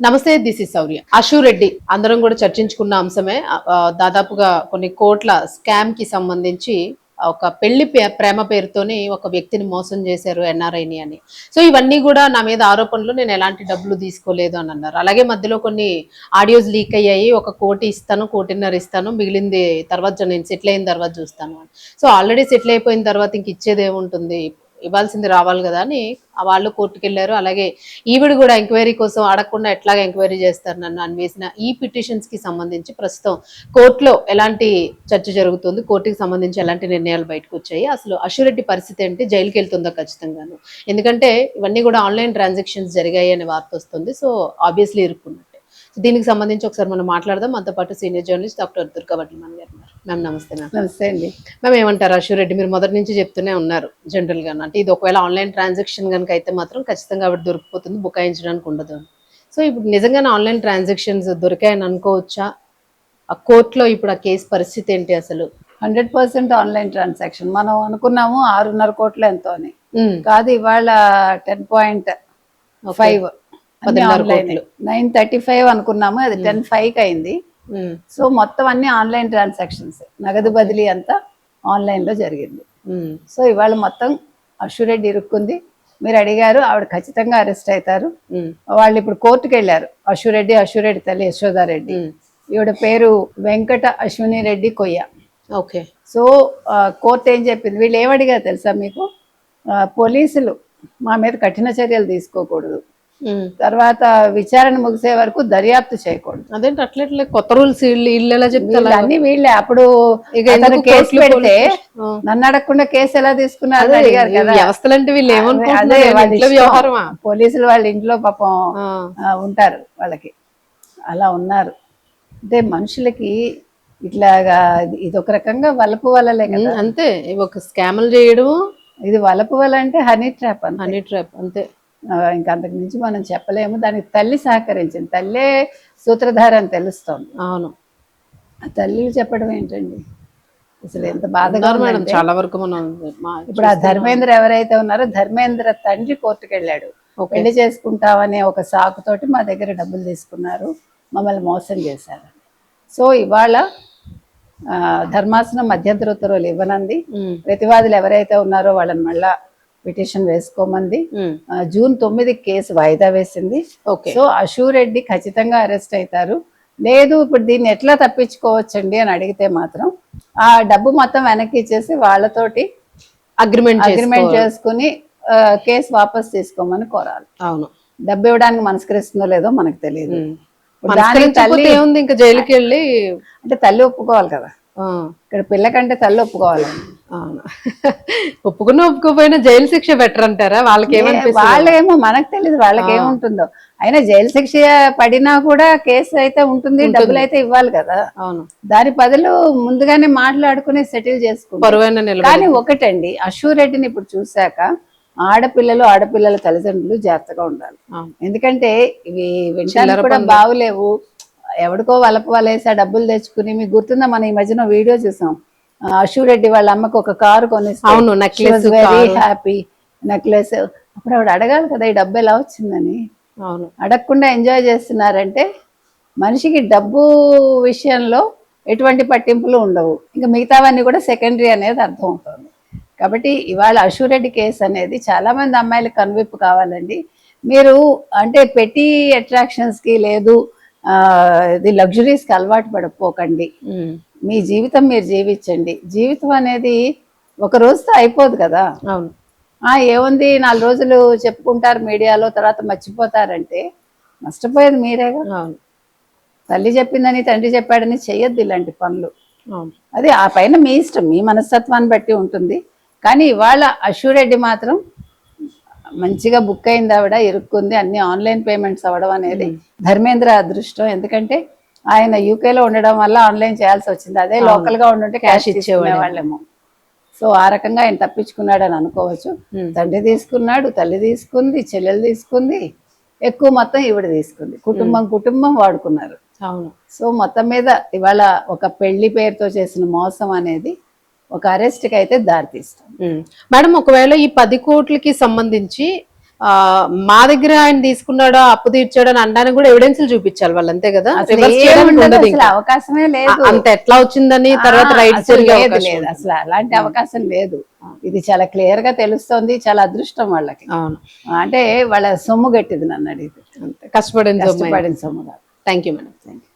నమస్తే, this is శౌర్య. అశురెడ్డి అందరం కూడా చర్చించుకున్న అంశమే. దాదాపుగా కొన్ని కోట్ల స్కామ్ కి సంబంధించి ఒక పెళ్లి ప్రేమ పేరుతోని ఒక వ్యక్తిని మోసం చేశారు, ఎన్ఆర్ఐని అని. సో ఇవన్నీ కూడా నా మీద ఆరోపణలు, నేను ఎలాంటి డబ్బులు తీసుకోలేదు అని అన్నారు. అలాగే మధ్యలో కొన్ని ఆడియోస్ లీక్ అయ్యాయి. 1 కోటి ఇస్తాను, 1.5 కోటి ఇస్తాను, మిగిలింది తర్వాత నేను సెటిల్ అయిన తర్వాత చూస్తాను అని. సో ఆల్రెడీ సెటిల్ అయిపోయిన తర్వాత ఇంక ఇచ్చేది ఏముంటుంది, ఇవ్వాల్సింది రావాలి కదా అని వాళ్ళు కోర్టుకు వెళ్ళారు. అలాగే ఈవిడ కూడా ఎంక్వైరీ కోసం అడగకుండా ఎట్లాగా ఎంక్వైరీ చేస్తారు నన్ను అని వేసిన ఈ పిటిషన్స్ కి సంబంధించి ప్రస్తుతం కోర్టులో ఎలాంటి చర్చ జరుగుతుంది, కోర్టుకి సంబంధించి ఎలాంటి నిర్ణయాలు బయటకు వచ్చాయి, అసలు అశురెడ్డి పరిస్థితి ఏంటి, జైలుకి వెళ్తుందా ఖచ్చితంగాను, ఎందుకంటే ఇవన్నీ కూడా ఆన్లైన్ ట్రాన్సాక్షన్స్ జరిగాయి అనే వార్త వస్తుంది. So obviously ఇరుక్కున్నట్టే. సో దీనికి సంబంధించి ఒకసారి మనం మాట్లాడదాం. మనతో పాటు సీనియర్ జర్నలిస్ట్ డాక్టర్ దుర్గా వడ్లమన్ గారు ఉన్నారు. మ్యామ్ నమస్తే. నమస్తే అండి. మ్యామ్ ఏమంటారు, అశురెడ్డి మీరు మొదటి నుంచి చెప్తూనే ఉన్నారు జనరల్ గా, అంటే ఇది ఒకవేళ ఆన్లైన్ ట్రాన్సాక్షన్ కనుక అయితే మాత్రం ఖచ్చితంగా ఆవిడ దొరికిపోతుంది, బుకాయించడానికి ఉండదు అని. సో ఇప్పుడు నిజంగానే ఆన్లైన్ ట్రాన్సాక్షన్స్ దొరికాయని అనుకోవచ్చా? ఆ కోర్టులో ఇప్పుడు ఆ కేసు పరిస్థితి ఏంటి అసలు? 100% ఆన్లైన్ ట్రాన్సాక్షన్. మనం అనుకున్నాము 6.5 కోట్లు ఎంతో అని, కాదు ఇవాళ 10.5 935 అనుకున్నాము, అది 10.5 అయింది. సో మొత్తం అన్ని ఆన్లైన్ ట్రాన్సాక్షన్స్, నగదు బదిలీ అంతా ఆన్లైన్ లో జరిగింది. సో ఇవాళ మొత్తం అశురెడ్డి ఇరుక్కుంది. మీరు అడిగారు, ఆవిడ ఖచ్చితంగా అరెస్ట్ అవుతారు. వాళ్ళు ఇప్పుడు కోర్టుకు వెళ్ళారు. అశురెడ్డి తల్లి యశోదారెడ్డి, ఈవిడ పేరు వెంకట అశ్విని రెడ్డి కొయ్య. ఓకే. సో కోర్టు ఏం చెప్పింది, వీళ్ళు ఏమడిగారు తెలుసా మీకు, పోలీసులు మా మీద కఠిన చర్యలు తీసుకోకూడదు, తర్వాత విచారణ ముగిసే వరకు దర్యాప్తు చేయకూడదు. అదేంటి అట్లే కొత్త రూల్స్ ఇల్లు ఎలా చెప్తారు? అన్ని వీళ్ళే. అప్పుడు కేసు పెడితే నన్ను అడగకుండా కేసు ఎలా తీసుకున్నారు అడిగారు కదా. వ్యవస్థలంటే వీళ్ళు ఏమనుకుంటున్నారు, పోలీసులు వాళ్ళ ఇంట్లో పాపం ఉంటారు, వాళ్ళకి అలా ఉన్నారు. అంటే మనుషులకి ఇట్లాగా ఇది ఒక రకంగా వలపు వలలే కదా. అంతే, ఒక స్కామ్లు చేయడం, ఇది వలపు వల అంటే హనీ ట్రాప్ అంతే. ఇంకా అంతకు మించి మనం చెప్పలేము. దానికి తల్లి సహకరించింది, తల్లే సూత్రధార అని తెలుస్తోంది. అవును, ఆ తల్లిలు చెప్పడం ఏంటండి అసలు ఎంత బాధగా మేడం. చాలా వరకు మనం ఇప్పుడు ఆ ధర్మేంద్ర ఎవరైతే ఉన్నారో, ధర్మేంద్ర తండ్రి కోర్టుకు వెళ్ళాడు. పెళ్లి చేసుకుంటామనే ఒక సాకుతోటి మా దగ్గర డబ్బులు తీసుకున్నారు, మమ్మల్ని మోసం చేశారు. సో ఇవాళ ధర్మాసనం మధ్యంతర ఉత్తర్వులు ఇవ్వనంది. ప్రతివాదులు ఎవరైతే ఉన్నారో వాళ్ళని మళ్ళా పిటిషన్ వేసుకోమంది. జూన్ 9 కేసు వాయిదా వేసింది. సో అశురెడ్డి ఖచ్చితంగా అరెస్ట్ అవుతారు. లేదు ఇప్పుడు దీన్ని ఎట్లా తప్పించుకోవచ్చండి అని అడిగితే మాత్రం ఆ డబ్బు మొత్తం వెనక్కి ఇచ్చేసి వాళ్ళతోటి అగ్రిమెంట్ చేసుకుని కేసు వాపస్ తీసుకోమని కోరాలి. అవును, డబ్బు ఇవ్వడానికి మనస్కరిస్తుందో లేదో మనకు తెలియదు. తల్లి ఏముంది, ఇంకా జైలుకి వెళ్ళి అంటే తల్లి ఒప్పుకోవాలి కదా. ఇక్కడ పిల్లకంటే తల్లి ఒప్పుకోవాలండి. ఒప్పుకోపోయినా జైలు శిక్ష బెటర్ అంటారా? వాళ్ళేమో మనకు తెలియదు వాళ్ళకి ఏముంటుందో. అయినా జైలు శిక్ష పడినా కూడా కేసు అయితే ఉంటుంది, డబ్బులు అయితే ఇవ్వాలి కదా. దాని బదులు ముందుగానే మాట్లాడుకుని సెటిల్ చేసుకుంటారు. కానీ ఒకటండి, అశురెడ్డిని ఇప్పుడు చూశాక ఆడపిల్లల తల్లిదండ్రులు జాగ్రత్తగా ఉండాలి. ఎందుకంటే ఇవి వింటానికి కూడా బాగులేవు. ఎవడికో వలపు వలేసి ఆ డబ్బులు తెచ్చుకుని, మీకు గుర్తుందా మనం ఈ మధ్యన వీడియో చూసాం, అశురెడ్డి వాళ్ళ అమ్మకు ఒక కారు కొనిస్తే వెరీ హ్యాపీ నెక్లెస్. అప్పుడు ఆవిడ అడగాలి కదా ఈ డబ్బు ఎలా వచ్చిందని. అడగకుండా ఎంజాయ్ చేస్తున్నారంటే మనిషికి డబ్బు విషయంలో ఎటువంటి పట్టింపులు ఉండవు, ఇంకా మిగతావన్నీ కూడా సెకండరీ అనేది అర్థం అవుతుంది. కాబట్టి ఇవాళ అశురెడ్డి కేసు అనేది చాలా మంది అమ్మాయిలకు కనువిప్పు కావాలండి. మీరు అంటే పెట్టి అట్రాక్షన్స్కి లేదు, ఇది లగ్జరీస్కి అలవాటు పడిపోకండి. మీ జీవితం మీరు జీవించండి. జీవితం అనేది ఒక రోజుతో అయిపోదు కదా. ఏముంది 4 రోజులు చెప్పుకుంటారు మీడియాలో, తర్వాత మర్చిపోతారంటే నష్టపోయేది మీరేగా. తల్లి చెప్పిందని తండ్రి చెప్పాడని చెయ్యొద్దు ఇలాంటి పనులు. అది ఆ పైన మీ ఇష్టం, మీ మనస్తత్వాన్ని బట్టి ఉంటుంది. కానీ ఇవాళ అశురెడ్డి మాత్రం మంచిగా బుక్ అయింది, ఆవిడ ఇరుక్కుంది. అన్ని ఆన్లైన్ పేమెంట్స్ అవ్వడం అనేది ధర్మేంద్ర అదృష్టం. ఎందుకంటే ఆయన యూకేలో ఉండడం వల్ల ఆన్లైన్ చేయాల్సి వచ్చింది. అదే లోకల్ గా ఉండుంటే క్యాష్ ఇచ్చేవాళ్ళేమో. సో ఆ రకంగా ఆయన తప్పించుకున్నాడు అని అనుకోవచ్చు. తండ్రి తీసుకున్నాడు, తల్లి తీసుకుంది, చెల్లెలు తీసుకుంది, ఎక్కువ మొత్తం ఈవిడ తీసుకుంది. కుటుంబం వాడుకున్నారు. సో మొత్తం మీద ఇవాళ ఒక పెళ్లి పేరుతో చేసిన మోసం అనేది ఒక అరెస్ట్ కి అయితే దారితీస్తుంది. మేడం, ఒకవేళ ఈ 10 కోట్లకి సంబంధించి మా దగ్గర ఆయన తీసుకున్నాడో అప్పు తీర్చాడో అని అనడానికి కూడా ఎవిడెన్స్లు చూపించాలి వాళ్ళు, అంతే కదా. అసలు Reverse ఏం చేయడానికి ఉండదు, ఉండదు అసలు ఇంకా. అవకాశమే లేదు. అంత ఎట్లా వచ్చిందని తర్వాత రైట్స్ అసలు జరిగే లేదు, అవకాశం లేదు, ఉంటుంది. అసలు అలాంటి అవకాశం లేదు. ఇది చాలా క్లియర్ గా తెలుస్తోంది, చాలా అదృష్టం వాళ్ళకి. అవును, అంటే వాళ్ళ సొమ్ము గట్టిది నన్ను అడిగితే, అంతే కష్టపడిన కష్టపడిన సొమ్ము కాదు. Thank you madam. Thank you.